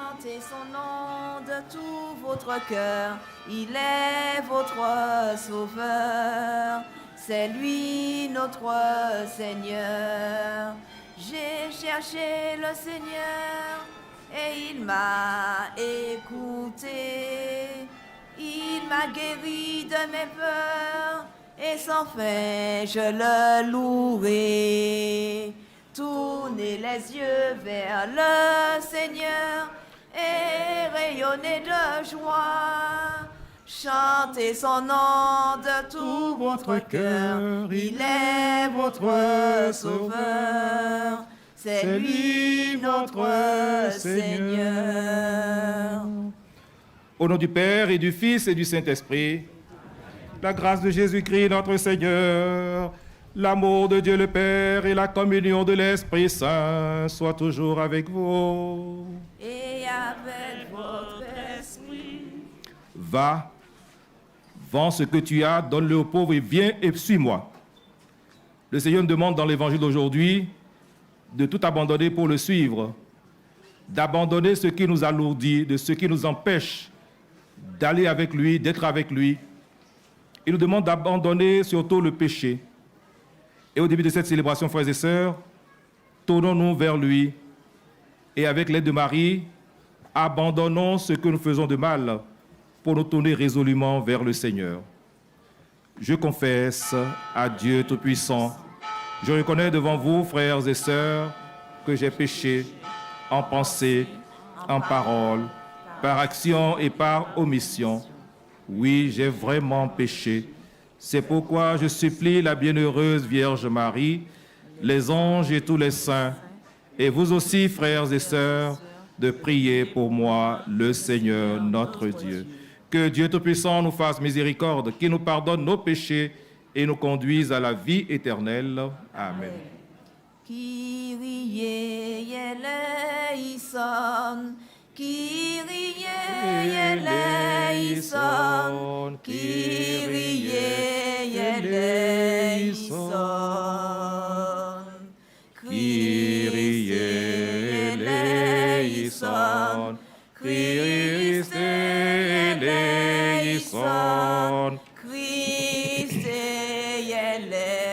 Chantez son nom de tout votre cœur, il est votre sauveur, c'est lui notre Seigneur. J'ai cherché le Seigneur et il m'a écouté, il m'a guéri de mes peurs et sans fin je le louerai. Tournez les yeux vers le Seigneur et rayonnez de joie. Chantez son nom de tout votre cœur, il est votre sauveur, c'est lui notre Seigneur. Au nom du Père et du Fils et du Saint-Esprit, la grâce de Jésus-Christ notre Seigneur, l'amour de Dieu le Père et la communion de l'Esprit Saint soient toujours avec vous. Et avec votre esprit. Va, vends ce que tu as, donne-le aux pauvres et viens et suis-moi. Le Seigneur nous demande dans l'évangile d'aujourd'hui de tout abandonner pour le suivre, d'abandonner ce qui nous alourdit, de ce qui nous empêche d'aller avec lui, d'être avec lui. Il nous demande d'abandonner surtout le péché. Et au début de cette célébration, frères et sœurs, tournons-nous vers lui et avec l'aide de Marie, abandonnons ce que nous faisons de mal pour nous tourner résolument vers le Seigneur. Je confesse à Dieu Tout-Puissant, je reconnais devant vous, frères et sœurs, que j'ai péché en pensée, en parole, par action et par omission. Oui, j'ai vraiment péché. C'est pourquoi je supplie la bienheureuse Vierge Marie, les anges et tous les saints, et vous aussi, frères et sœurs, de prier pour moi, le Seigneur notre Dieu. Que Dieu Tout-Puissant nous fasse miséricorde, qu'il nous pardonne nos péchés et nous conduise à la vie éternelle. Amen. Kyrie eleison, Kyrie eleison, Kyrie eleison, Kyrie eleison, Christ eleison, Christ eleison,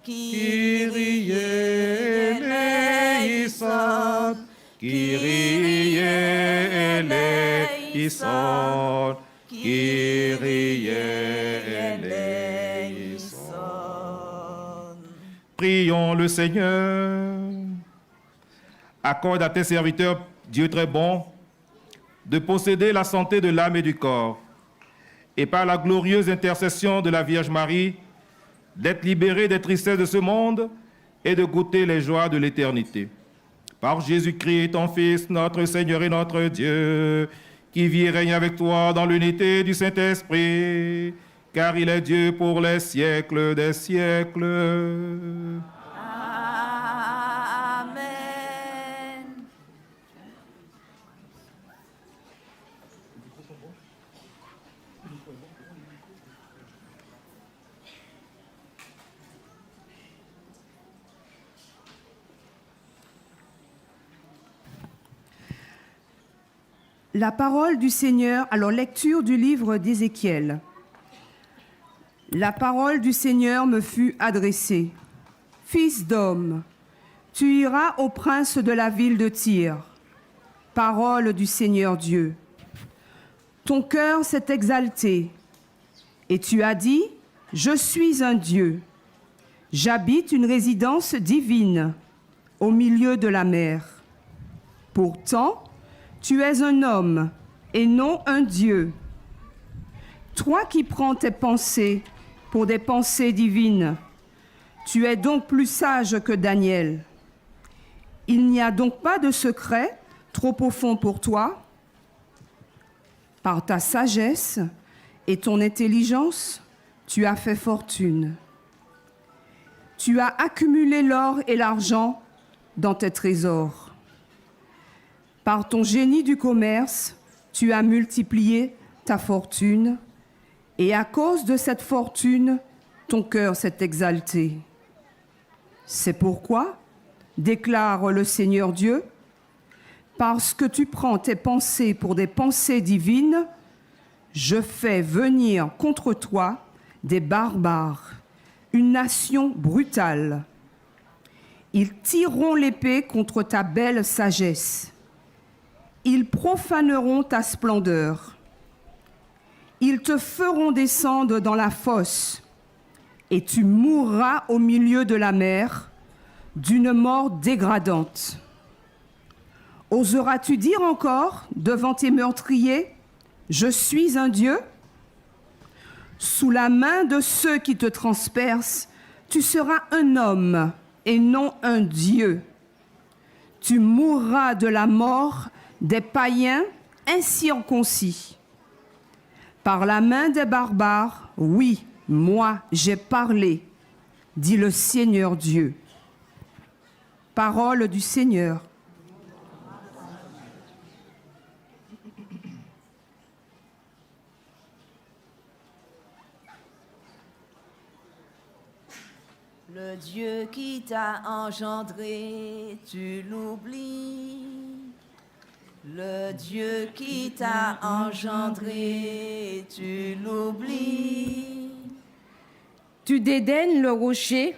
Kyrie eleison, Kyrie eleison, Kyrie eleison. Prions le Seigneur. Accorde à tes serviteurs, Dieu très bon, de posséder la santé de l'âme et du corps, et par la glorieuse intercession de la Vierge Marie, d'être libérés des tristesses de ce monde et de goûter les joies de l'éternité. Par Jésus-Christ, ton Fils, notre Seigneur et notre Dieu, qui vit et règne avec toi dans l'unité du Saint-Esprit, car il est Dieu pour les siècles des siècles. La parole du Seigneur, alors lecture du livre d'Ézéchiel. La parole du Seigneur me fut adressée. Fils d'homme, tu iras au prince de la ville de Tyr. Parole du Seigneur Dieu. Ton cœur s'est exalté, et tu as dit, je suis un Dieu. J'habite une résidence divine au milieu de la mer. Pourtant, tu es un homme et non un Dieu. Toi qui prends tes pensées pour des pensées divines, tu es donc plus sage que Daniel. Il n'y a donc pas de secret trop profond pour toi. Par ta sagesse et ton intelligence, tu as fait fortune. Tu as accumulé l'or et l'argent dans tes trésors. Par ton génie du commerce, tu as multiplié ta fortune, et à cause de cette fortune, ton cœur s'est exalté. C'est pourquoi, déclare le Seigneur Dieu, Parce que tu prends tes pensées pour des pensées divines, je fais venir contre toi des barbares, une nation brutale. Ils tireront l'épée contre ta belle sagesse. Ils profaneront ta splendeur. Ils te feront descendre dans la fosse, et tu mourras au milieu de la mer d'une mort dégradante. Oseras-tu dire encore devant tes meurtriers, « Je suis un Dieu » ? Sous la main de ceux qui te transpercent, tu seras un homme et non un Dieu. Tu mourras de la mort des païens incirconcis. Par la main des barbares, oui, moi j'ai parlé, dit le Seigneur Dieu. Parole du Seigneur. Le Dieu qui t'a engendré, tu l'oublies. Le Dieu qui t'a engendré, tu l'oublies. Tu dédaignes le rocher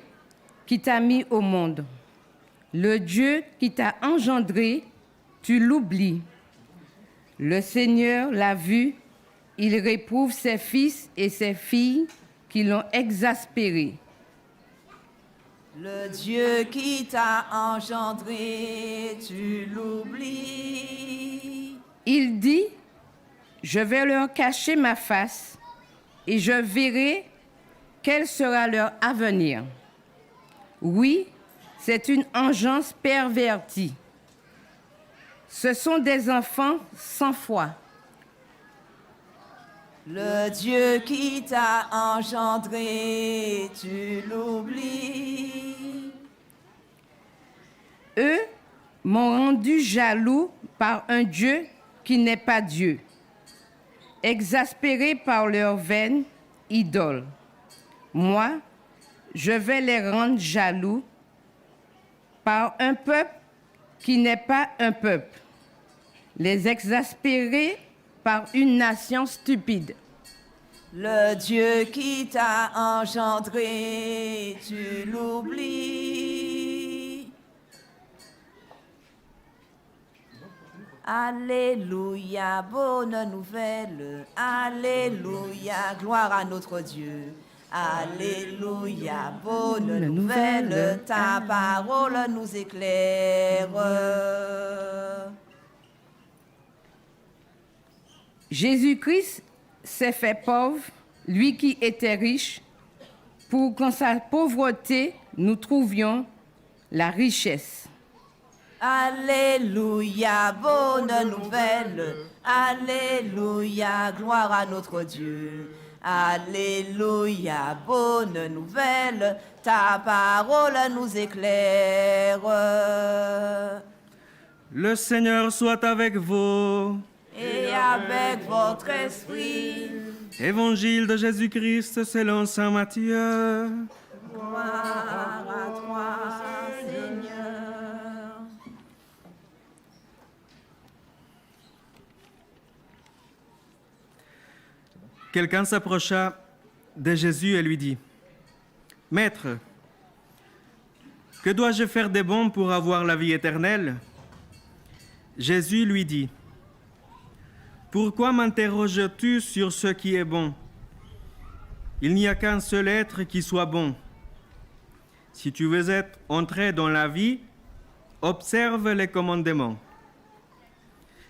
qui t'a mis au monde. Le Dieu qui t'a engendré, tu l'oublies. Le Seigneur l'a vu, il réprouve ses fils et ses filles qui l'ont exaspéré. Le Dieu qui t'a engendré, tu l'oublies. Il dit, je vais leur cacher ma face et je verrai quel sera leur avenir. Oui, c'est une engeance pervertie. Ce sont des enfants sans foi. Le Dieu qui t'a engendré, tu l'oublies. Eux m'ont rendu jaloux par un Dieu qui n'est pas Dieu, exaspérés par leurs vaines idoles. Moi, je vais les rendre jaloux par un peuple qui n'est pas un peuple, les exaspérer par une nation stupide. Le Dieu qui t'a engendré, tu l'oublies. Alléluia, bonne nouvelle. Alléluia, gloire à notre Dieu. Alléluia, bonne nouvelle. Ta parole nous éclaire. Jésus-Christ s'est fait pauvre, lui qui était riche, pour qu'en sa pauvreté, nous trouvions la richesse. Alléluia, bonne nouvelle. Alléluia, gloire à notre Dieu. Alléluia, bonne nouvelle. Ta parole nous éclaire. Le Seigneur soit avec vous. Et avec votre esprit. Évangile de Jésus-Christ selon saint Matthieu. Gloire à toi, Seigneur. Quelqu'un s'approcha de Jésus et lui dit, « Maître, que dois-je faire de bon pour avoir la vie éternelle ?» Jésus lui dit, « Pourquoi m'interroges-tu sur ce qui est bon ? Il n'y a qu'un seul être qui soit bon. Si tu veux être entré dans la vie, observe les commandements. »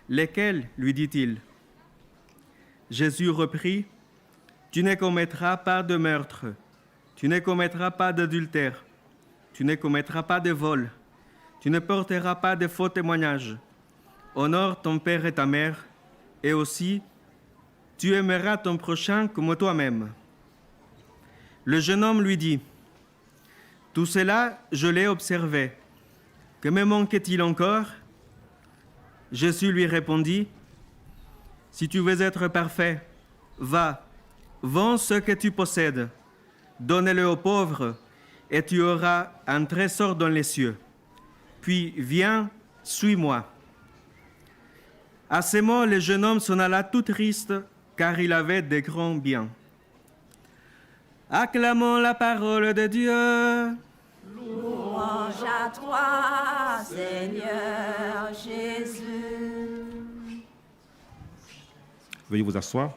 Lesquels, lui dit-il. Jésus reprit, « Tu ne commettras pas de meurtre, tu ne commettras pas d'adultère, tu ne commettras pas de vol, tu ne porteras pas de faux témoignages. Honore ton père et ta mère, et aussi, tu aimeras ton prochain comme toi-même. » Le jeune homme lui dit, « Tout cela, je l'ai observé. Que me manque-t-il encore ?» Jésus lui répondit, « Si tu veux être parfait, va, vends ce que tu possèdes, donne-le aux pauvres, et tu auras un trésor dans les cieux. Puis viens, suis-moi. » À ces mots, le jeune homme s'en alla tout triste, car il avait de grands biens. Acclamons la parole de Dieu. Louange à toi, Seigneur Jésus. Veuillez vous asseoir.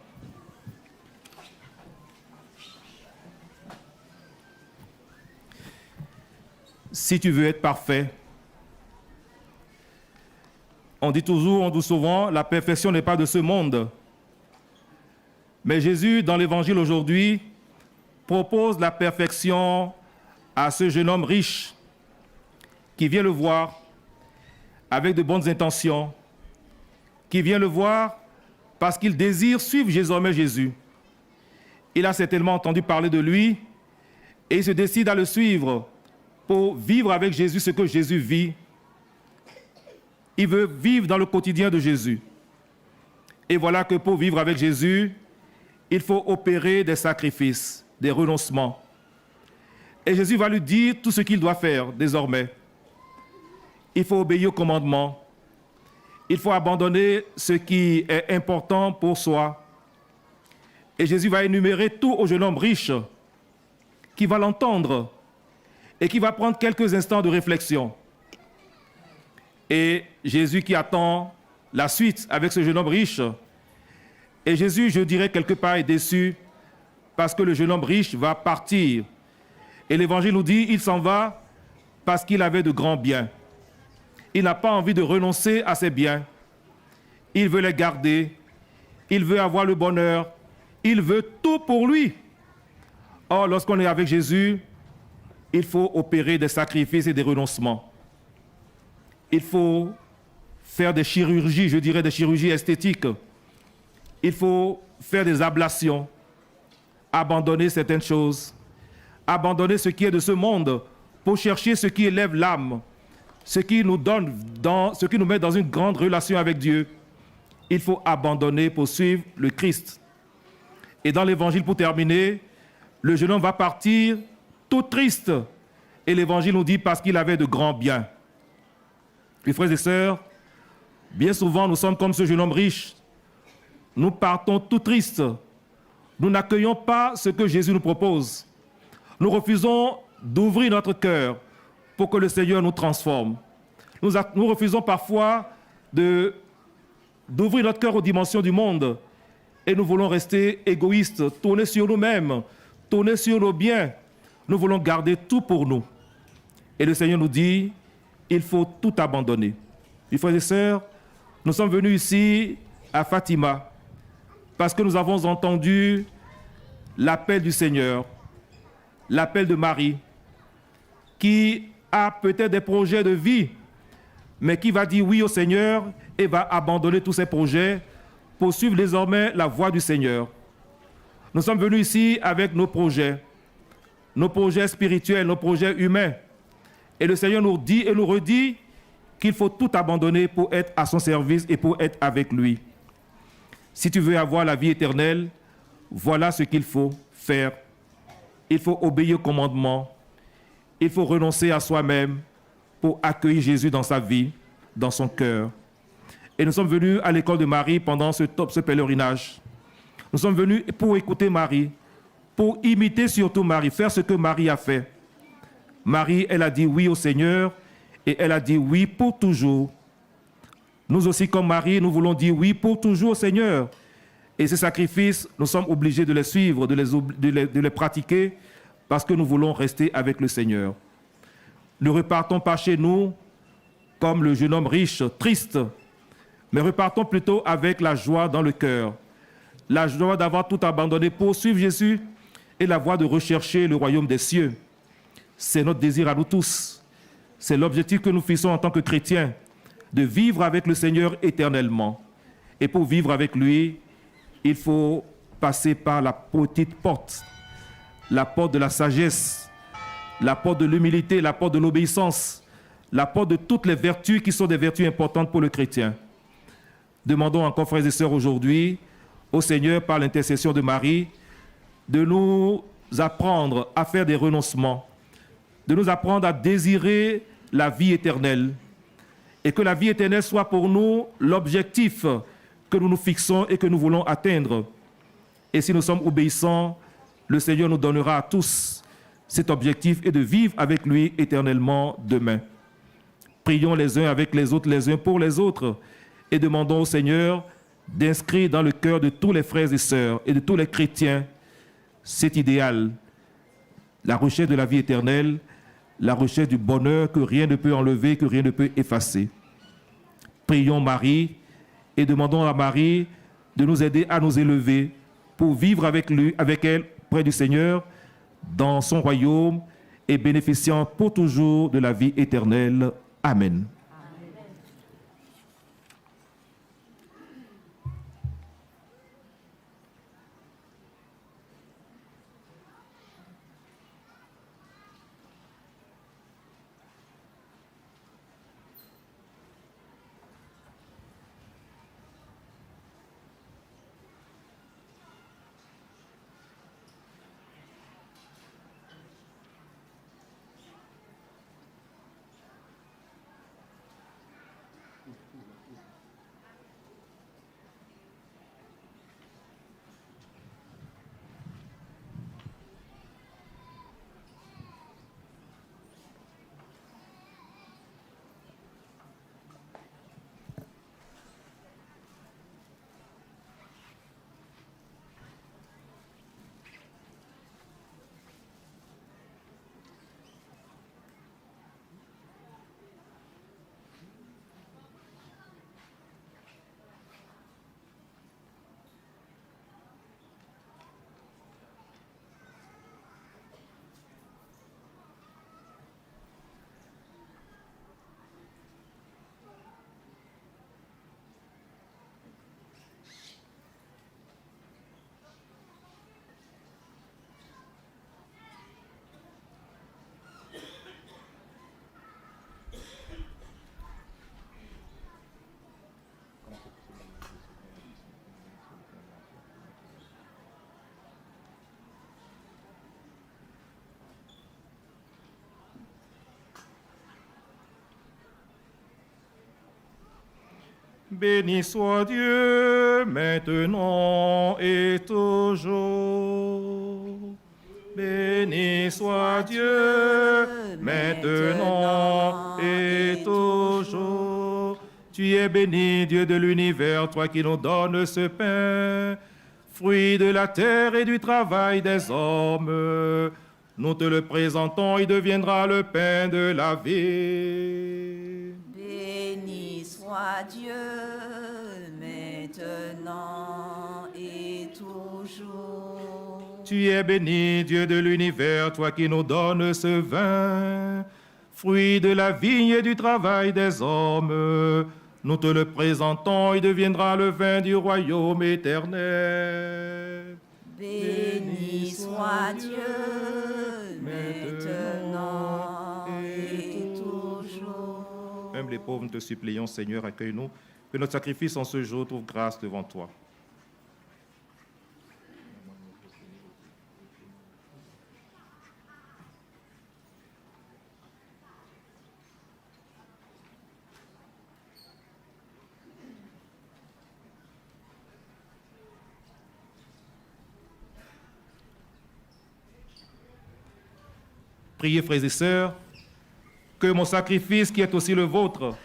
Si tu veux être parfait, on dit souvent, la perfection n'est pas de ce monde. Mais Jésus, dans l'Évangile aujourd'hui, propose la perfection à ce jeune homme riche qui vient le voir avec de bonnes intentions, qui vient le voir parce qu'il désire suivre désormais Jésus. Il a certainement entendu parler de lui et il se décide à le suivre pour vivre avec Jésus ce que Jésus vit. Il veut vivre dans le quotidien de Jésus. Et voilà que pour vivre avec Jésus, il faut opérer des sacrifices, des renoncements. Et Jésus va lui dire tout ce qu'il doit faire désormais. Il faut obéir aux commandements. Il faut abandonner ce qui est important pour soi. Et Jésus va énumérer tout au jeune homme riche qui va l'entendre et qui va prendre quelques instants de réflexion. Et Jésus qui attend la suite avec ce jeune homme riche. Et Jésus, je dirais quelque part, est déçu parce que le jeune homme riche va partir. Et l'Évangile nous dit, il s'en va parce qu'il avait de grands biens. Il n'a pas envie de renoncer à ses biens. Il veut les garder. Il veut avoir le bonheur. Il veut tout pour lui. Or, lorsqu'on est avec Jésus, il faut opérer des sacrifices et des renoncements. Il faut faire des chirurgies, je dirais des chirurgies esthétiques. Il faut faire des ablations, abandonner certaines choses, abandonner ce qui est de ce monde pour chercher ce qui élève l'âme, ce qui nous met dans une grande relation avec Dieu. Il faut abandonner pour suivre le Christ. Et dans l'Évangile, pour terminer, le jeune homme va partir tout triste. Et l'Évangile nous dit parce qu'il avait de grands biens. Mes frères et sœurs, bien souvent nous sommes comme ce jeune homme riche. Nous partons tout tristes. Nous n'accueillons pas ce que Jésus nous propose. Nous refusons d'ouvrir notre cœur pour que le Seigneur nous transforme. Nous refusons parfois d'ouvrir notre cœur aux dimensions du monde et nous voulons rester égoïstes, tourner sur nous-mêmes, tourner sur nos biens. Nous voulons garder tout pour nous. Et le Seigneur nous dit, il faut tout abandonner. Mes frères et sœurs, nous sommes venus ici à Fatima parce que nous avons entendu l'appel du Seigneur, l'appel de Marie, qui a peut-être des projets de vie, mais qui va dire oui au Seigneur et va abandonner tous ses projets pour suivre désormais la voie du Seigneur. Nous sommes venus ici avec nos projets spirituels, nos projets humains. Et le Seigneur nous dit et nous redit qu'il faut tout abandonner pour être à son service et pour être avec lui. Si tu veux avoir la vie éternelle, voilà ce qu'il faut faire. Il faut obéir au commandement. Il faut renoncer à soi-même pour accueillir Jésus dans sa vie, dans son cœur. Et nous sommes venus à l'école de Marie pendant ce pèlerinage. Nous sommes venus pour écouter Marie, pour imiter surtout Marie, faire ce que Marie a fait. Marie, elle a dit oui au Seigneur et elle a dit oui pour toujours. Nous aussi, comme Marie, nous voulons dire oui pour toujours au Seigneur. Et ces sacrifices, nous sommes obligés de les suivre, de les pratiquer, parce que nous voulons rester avec le Seigneur. Ne repartons pas chez nous comme le jeune homme riche, triste, mais repartons plutôt avec la joie dans le cœur, la joie d'avoir tout abandonné pour suivre Jésus et la voie de rechercher le royaume des cieux. C'est notre désir à nous tous. C'est l'objectif que nous fixons en tant que chrétiens, de vivre avec le Seigneur éternellement. Et pour vivre avec lui, il faut passer par la petite porte, la porte de la sagesse, la porte de l'humilité, la porte de l'obéissance, la porte de toutes les vertus qui sont des vertus importantes pour le chrétien. Demandons encore, frères et sœurs, aujourd'hui au Seigneur, par l'intercession de Marie, de nous apprendre à faire des renoncements, de nous apprendre à désirer la vie éternelle. et que la vie éternelle soit pour nous l'objectif que nous nous fixons et que nous voulons atteindre. Et si nous sommes obéissants, le Seigneur nous donnera à tous cet objectif et de vivre avec lui éternellement demain. Prions les uns avec les uns pour les autres, et demandons au Seigneur d'inscrire dans le cœur de tous les frères et sœurs et de tous les chrétiens cet idéal, la recherche de la vie éternelle, la recherche du bonheur que rien ne peut enlever, que rien ne peut effacer. Prions Marie et demandons à Marie de nous aider à nous élever pour vivre avec elle près du Seigneur dans son royaume et bénéficiant pour toujours de la vie éternelle. Amen. Béni soit Dieu, maintenant et toujours. Béni soit Dieu, maintenant et toujours. Tu es béni, Dieu de l'univers, toi qui nous donnes ce pain, fruit de la terre et du travail des hommes. Nous te le présentons, il deviendra le pain de la vie. Béni soit Dieu, maintenant et toujours. Tu es béni, Dieu de l'univers, toi qui nous donnes ce vin, fruit de la vigne et du travail des hommes. Nous te le présentons, il deviendra le vin du royaume éternel. Béni soit Dieu, maintenant et toujours. Même les pauvres, nous te supplions, Seigneur, accueille-nous, que notre sacrifice en ce jour trouve grâce devant toi. Priez, frères et sœurs, que mon sacrifice, qui est aussi le vôtre,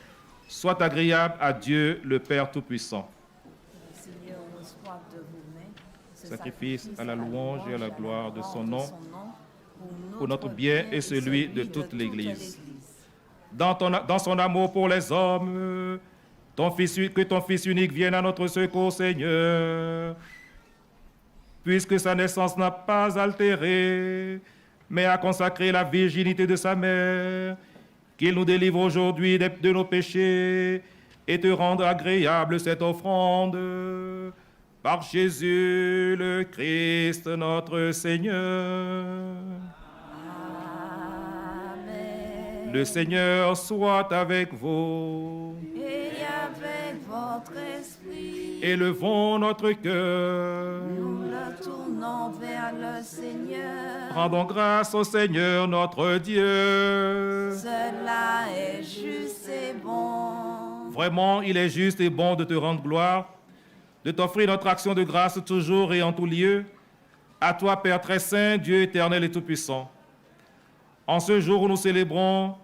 soit agréable à Dieu, le Père Tout-Puissant. Seigneur, reçois de vos mains ce Sacrifice à la louange et à la gloire de son nom, pour notre bien et celui de toute l'Église. Dans son amour pour les hommes, que ton Fils unique vienne à notre secours, Seigneur, puisque sa naissance n'a pas altéré, mais a consacré la virginité de sa mère, qu'il nous délivre aujourd'hui de nos péchés et te rende agréable cette offrande. Par Jésus le Christ, notre Seigneur. Amen. Le Seigneur soit avec vous. Et avec votre esprit, Élevons notre cœur. nous le tournons vers le Seigneur. Rendons grâce au Seigneur notre Dieu. Cela est juste et bon. Vraiment, il est juste et bon de te rendre gloire, de t'offrir notre action de grâce toujours et en tout lieu. À toi, Père très saint, Dieu éternel et tout-puissant. En ce jour où nous célébrons,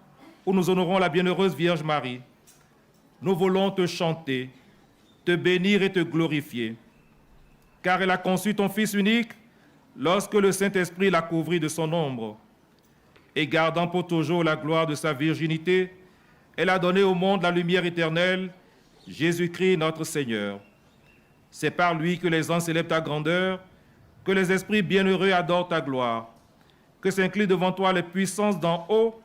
où nous honorons la bienheureuse Vierge Marie, nous voulons te chanter, te bénir et te glorifier, car elle a conçu ton Fils unique lorsque le Saint-Esprit l'a couvri de son ombre. Et gardant pour toujours la gloire de sa virginité, elle a donné au monde la lumière éternelle, Jésus-Christ notre Seigneur. C'est par lui que les anges célèbrent ta grandeur, que les esprits bienheureux adorent ta gloire, que s'inclinent devant toi les puissances d'en haut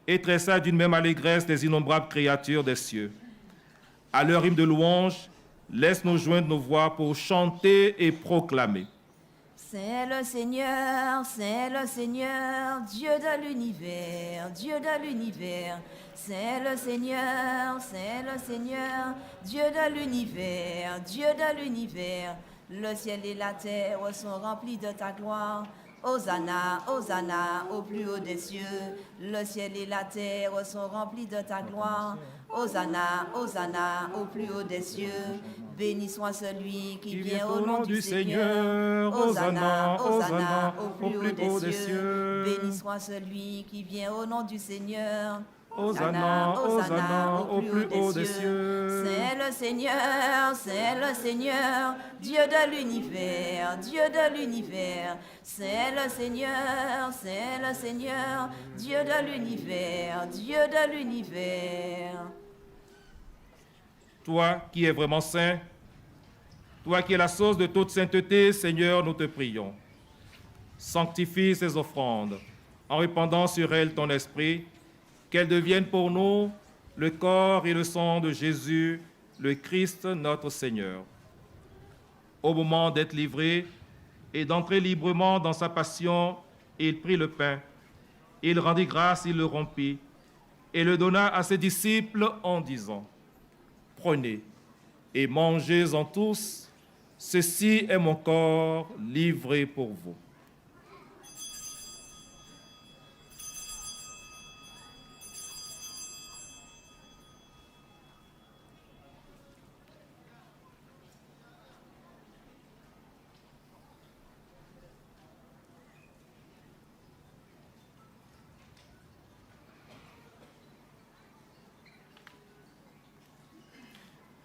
et tressaillent d'une même allégresse les innombrables créatures des cieux. À leur hymne de louange, laisse-nous joindre nos voix pour chanter et proclamer. C'est le Seigneur, Dieu de l'univers, Dieu de l'univers. C'est le Seigneur, Dieu de l'univers, Dieu de l'univers. Le ciel et la terre sont remplis de ta gloire. Hosanna, Hosanna, au plus haut des cieux. Le ciel et la terre sont remplis de ta gloire. Hosanna, Hosanna, au plus haut des cieux. Béni soit celui qui vient au nom du Seigneur. Hosanna, Hosanna, au plus haut des cieux. Béni soit celui qui vient au nom du Seigneur. Hosanna, Hosanna, au plus haut des cieux. C'est le Seigneur, Dieu de l'univers, Dieu de l'univers. C'est le Seigneur, Dieu de l'univers, Dieu de l'univers. Toi qui es vraiment saint, toi qui es la source de toute sainteté, Seigneur, nous te prions. Sanctifie ces offrandes en répandant sur elles ton esprit, qu'elles deviennent pour nous le corps et le sang de Jésus, le Christ notre Seigneur. Au moment d'être livré et d'entrer librement dans sa passion, il prit le pain, il rendit grâce, il le rompit et le donna à ses disciples en disant : Prenez et mangez-en tous, ceci est mon corps livré pour vous.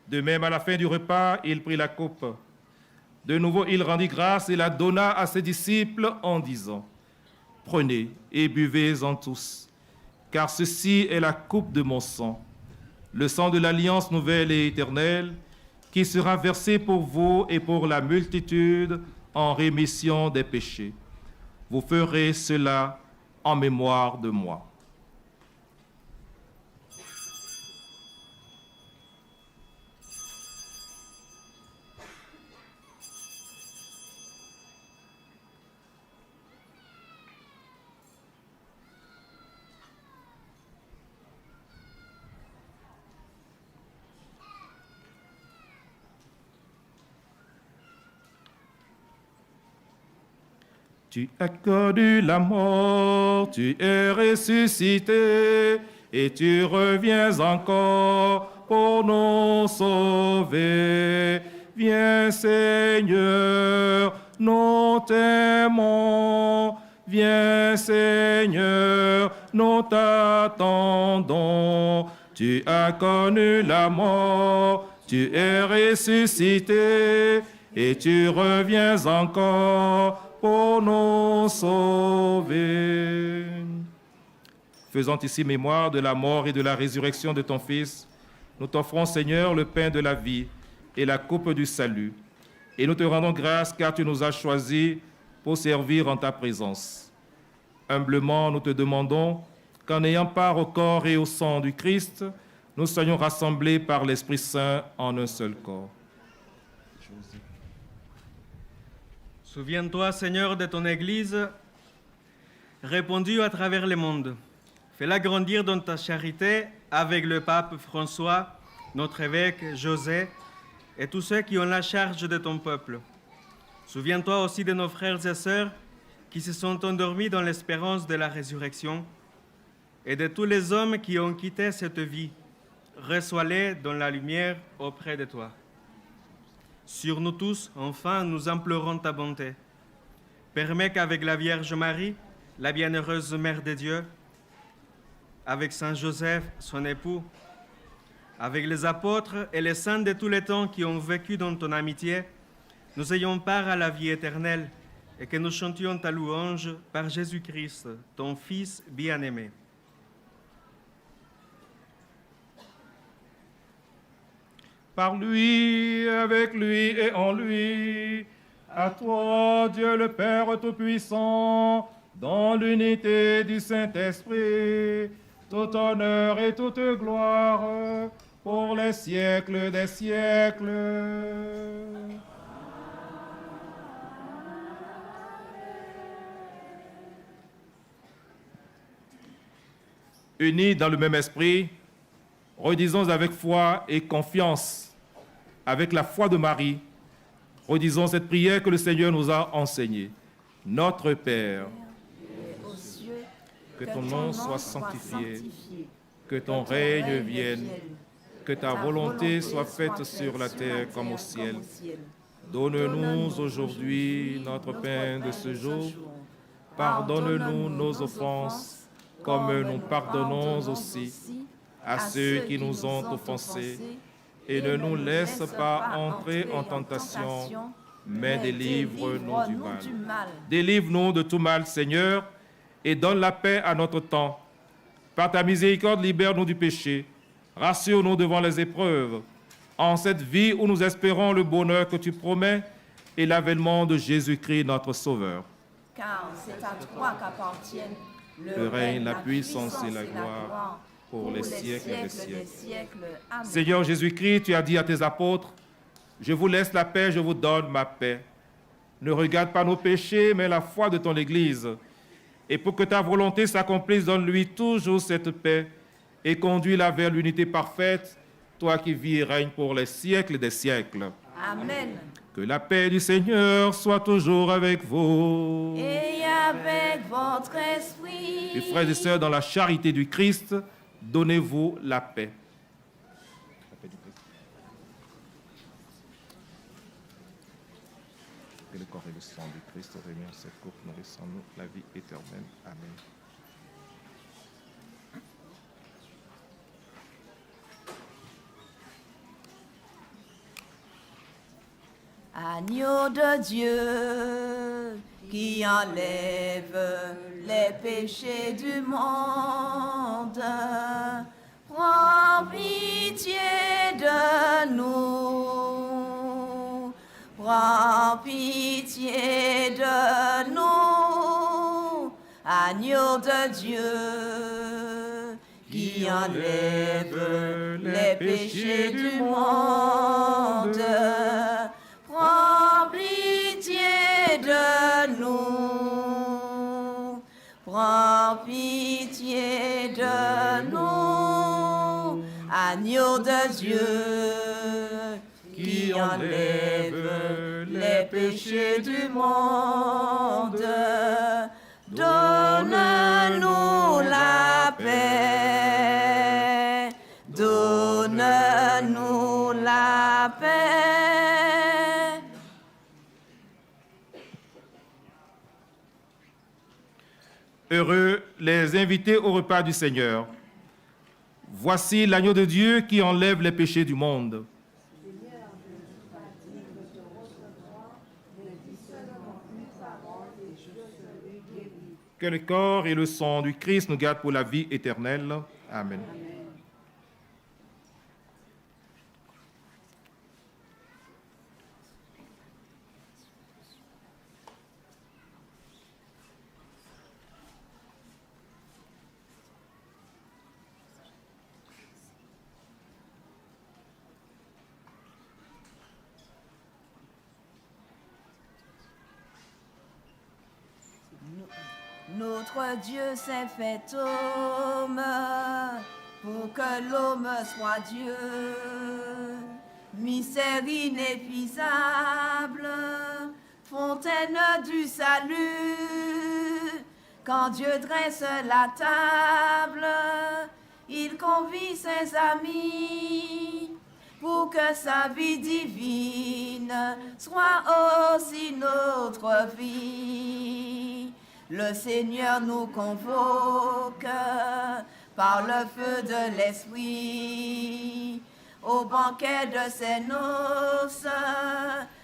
De même, à la fin du repas, il prit la coupe. De nouveau, il rendit grâce et la donna à ses disciples en disant : Prenez et buvez-en tous, car ceci est la coupe de mon sang, le sang de l'alliance nouvelle et éternelle, qui sera versé pour vous et pour la multitude en rémission des péchés. Vous ferez cela en mémoire de moi. Tu as connu la mort, tu es ressuscité, et tu reviens encore pour nous sauver. Viens Seigneur, nous t'aimons. Viens Seigneur, nous t'attendons. Tu as connu la mort, tu es ressuscité, et tu reviens encore pour nous sauver. Faisant ici mémoire de la mort et de la résurrection de ton Fils, nous t'offrons, Seigneur, le pain de la vie et la coupe du salut. Et nous te rendons grâce car tu nous as choisis pour servir en ta présence. Humblement, nous te demandons qu'en ayant part au corps et au sang du Christ, nous soyons rassemblés par l'Esprit Saint en un seul corps. Souviens-toi, Seigneur, de ton Église, répandue à travers le monde. Fais-la grandir dans ta charité avec le pape François, notre évêque José et tous ceux qui ont la charge de ton peuple. Souviens-toi aussi de nos frères et sœurs qui se sont endormis dans l'espérance de la résurrection et de tous les hommes qui ont quitté cette vie reçois-les dans la lumière auprès de toi. Sur nous tous, enfin, nous implorons ta bonté. Permets qu'avec la Vierge Marie, la bienheureuse Mère de Dieu, avec Saint Joseph, son époux, avec les apôtres et les saints de tous les temps qui ont vécu dans ton amitié, nous ayons part à la vie éternelle et que nous chantions ta louange par Jésus-Christ, ton Fils bien-aimé. Par lui, avec lui et en lui, à toi, Dieu le Père Tout-Puissant, dans l'unité du Saint-Esprit, tout honneur et toute gloire pour les siècles des siècles. Unis dans le même esprit, redisons avec foi et confiance, avec la foi de Marie, redisons cette prière que le Seigneur nous a enseignée. Notre Père, Aux cieux, que ton nom soit sanctifié, que ton règne vienne, que ta volonté soit faite sur la terre comme au ciel. Donne-nous aujourd'hui notre pain de ce jour. Pardonne-nous nos offenses, comme nous pardonnons aussi à ceux qui nous ont offensés. Et ne nous laisse pas entrer en tentation, mais délivre-nous du mal. Délivre-nous de tout mal, Seigneur, et donne la paix à notre temps. Par ta miséricorde, libère-nous du péché. Rassure-nous devant les épreuves. En cette vie où nous espérons le bonheur que tu promets et l'avènement de Jésus-Christ, notre Sauveur. Car c'est à toi qu'appartiennent Le règne, la puissance et la gloire pour les siècles des siècles. Amen. Seigneur Jésus-Christ, tu as dit à tes apôtres, « Je vous laisse la paix, je vous donne ma paix. Ne regarde pas nos péchés, mais la foi de ton Église. Et pour que ta volonté s'accomplisse, donne-lui toujours cette paix et conduis-la vers l'unité parfaite, toi qui vis et règnes pour les siècles des siècles. Amen. Que la paix du Seigneur soit toujours avec vous. Et avec votre esprit. Et frères et sœurs, dans la charité du Christ, donnez-vous la paix. Que le corps et le sang du Christ réunis en cette coupe nous laissons nous la vie éternelle. Amen. Agneau de Dieu qui enlève les péchés du monde, prends pitié de nous, prends pitié de nous, agneau de Dieu qui enlève les péchés du monde. Prends pitié de nous, prends pitié de nous, agneau de Dieu qui enlève les péchés du monde. Donne-nous la paix, donne-nous la paix. Heureux les invités au repas du Seigneur. Voici l'agneau de Dieu qui enlève les péchés du monde. Que le corps et le sang du Christ nous gardent pour la vie éternelle. Amen. Notre Dieu s'est fait homme pour que l'homme soit Dieu. Mystère inépuisable, fontaine du salut. Quand Dieu dresse la table, il convie ses amis pour que sa vie divine soit aussi notre vie. Le Seigneur nous convoque par le feu de l'Esprit au banquet de ses noces,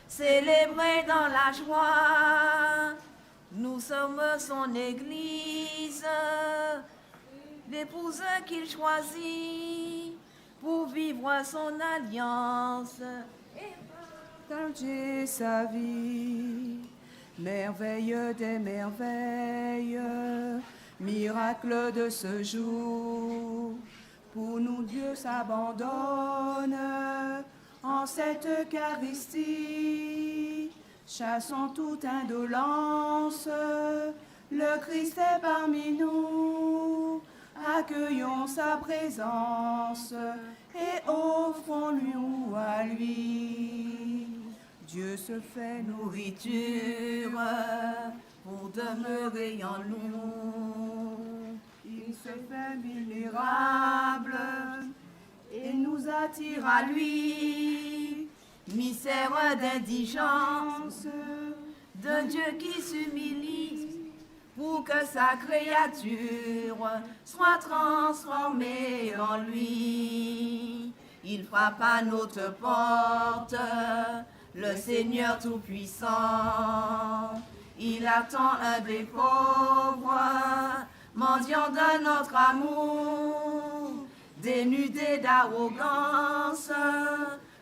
célébrés dans la joie. Nous sommes son Église, l'épouse qu'il choisit pour vivre son alliance et partager sa vie. Merveille des merveilles, miracle de ce jour. Pour nous, Dieu s'abandonne en cette Eucharistie. Chassons toute indolence, le Christ est parmi nous. Accueillons sa présence et offrons-nous à lui. Dieu se fait nourriture pour demeurer en nous. Il se fait vulnérable et nous attire à lui. Mystère d'indigence d'un Dieu qui s'humilie pour que sa créature soit transformée en lui. Il frappe à notre porte, le Seigneur Tout-Puissant. Il attend un des pauvres, mendiant de notre amour, dénudé d'arrogance,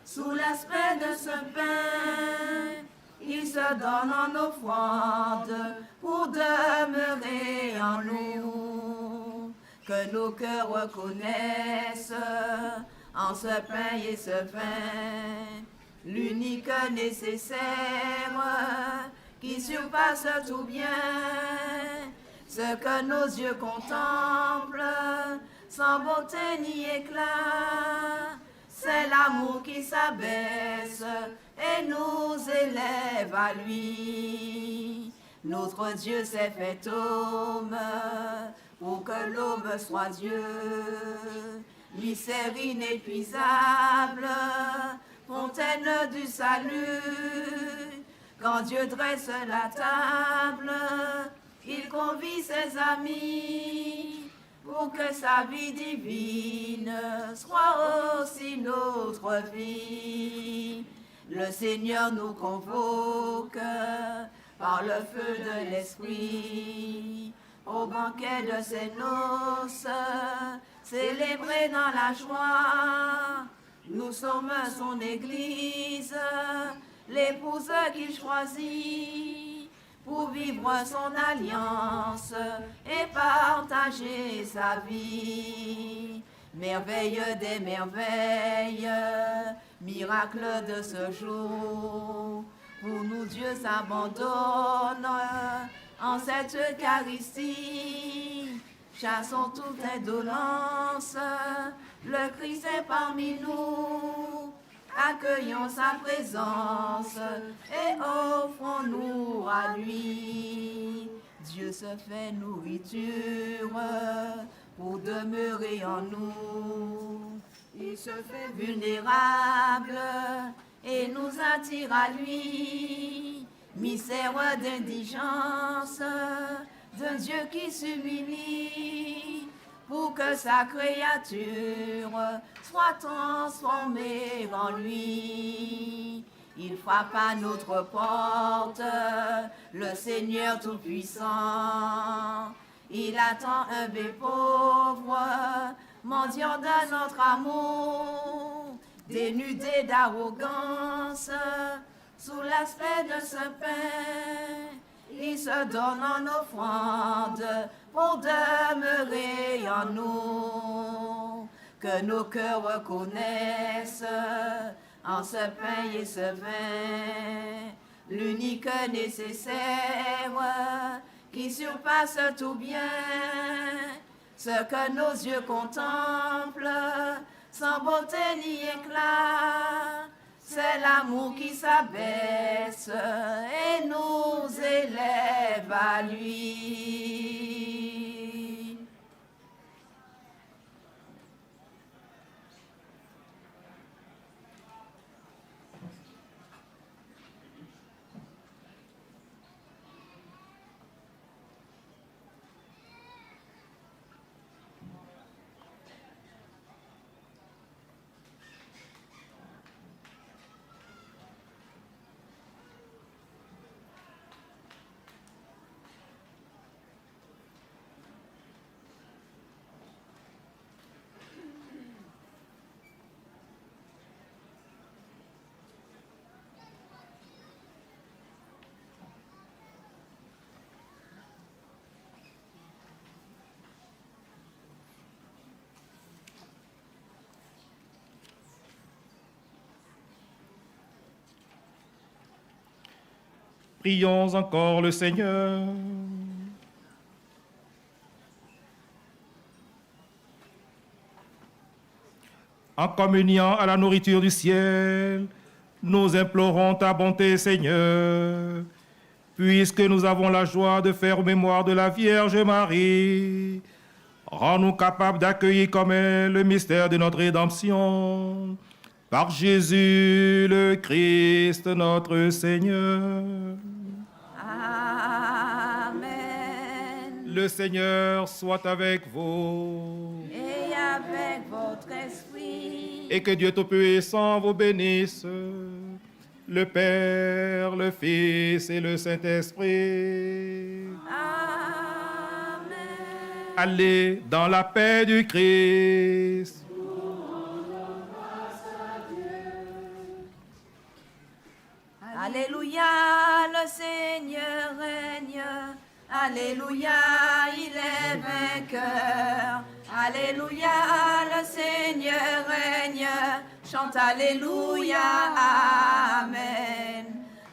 sous l'aspect de ce pain. Il se donne en offrande pour demeurer en nous. Que nos cœurs reconnaissent en ce pain et ce vin l'unique nécessaire qui surpasse tout bien. Ce que nos yeux contemplent sans beauté ni éclat, c'est l'amour qui s'abaisse et nous élève à lui. Notre Dieu s'est fait homme pour que l'homme soit Dieu. Mystère inépuisable, fontaine du salut. Quand Dieu dresse la table, il convie ses amis pour que sa vie divine soit aussi notre vie. Le Seigneur nous convoque par le feu de l'Esprit au banquet de ses noces, célébrés dans la joie. Nous sommes son Église, l'épouse qu'il choisit pour vivre son alliance et partager sa vie. Merveille des merveilles, miracle de ce jour. Pour nous, Dieu s'abandonne en cette Eucharistie. Chassons toute indolence, le Christ est parmi nous. Accueillons sa présence et offrons-nous à lui. Dieu se fait nourriture pour demeurer en nous. Il se fait vulnérable et nous attire à lui. Mystère d'indigence d'un Dieu qui s'humilie pour que sa créature soit transformée en lui. Il frappe à notre porte, le Seigneur Tout-Puissant. Il attend un des pauvres, mendiant de notre amour, dénudé d'arrogance, sous l'aspect de ce pain. Il se donne en offrande pour demeurer en nous. Que nos cœurs reconnaissent en ce pain et ce vin l'unique nécessaire qui surpasse tout bien. Ce que nos yeux contemplent sans beauté ni éclat, c'est l'amour qui s'abaisse et nous élève à lui. Prions encore le Seigneur. En communiant à la nourriture du ciel, nous implorons ta bonté, Seigneur. Puisque nous avons la joie de faire mémoire de la Vierge Marie, rends-nous capables d'accueillir comme elle le mystère de notre rédemption. Par Jésus le Christ, notre Seigneur. Amen. Le Seigneur soit avec vous. Et avec votre esprit. Et que Dieu Tout-Puissant vous bénisse, le Père, le Fils et le Saint-Esprit. Amen. Allez dans la paix du Christ. Alléluia, le Seigneur règne. Alléluia, il est vainqueur. Alléluia, le Seigneur règne. Chante Alléluia, Amen.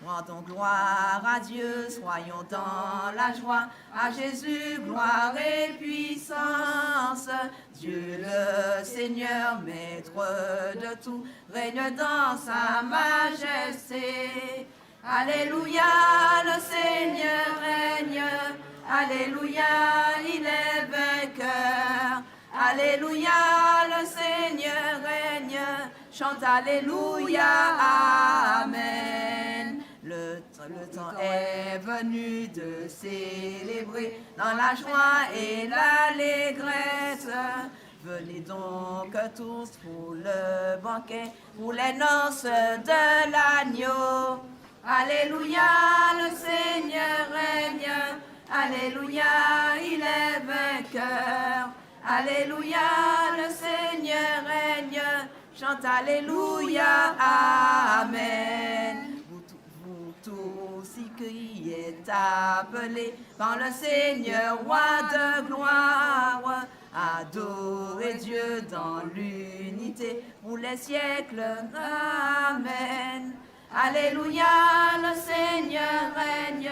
Rendons gloire à Dieu, soyons dans la joie. À Jésus, gloire et puissance. Dieu le Seigneur, maître de tout, règne dans sa majesté. Alléluia, le Seigneur règne. Alléluia, il est vainqueur. Alléluia, le Seigneur règne. Chante Alléluia, Amen. Le temps est venu de célébrer dans la joie et l'allégresse. Venez donc tous pour le banquet, pour les noces de l'agneau. Alléluia, le Seigneur règne. Alléluia, il est vainqueur. Alléluia, le Seigneur règne. Chante Alléluia, Amen. Vous tous qui êtes appelés par le Seigneur, roi de gloire, adorez Dieu dans l'unité pour les siècles. Amen. Alléluia, le Seigneur règne.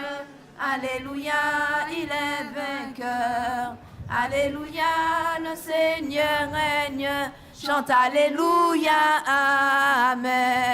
Alléluia, il est vainqueur. Alléluia, le Seigneur règne. Chante Alléluia, Amen.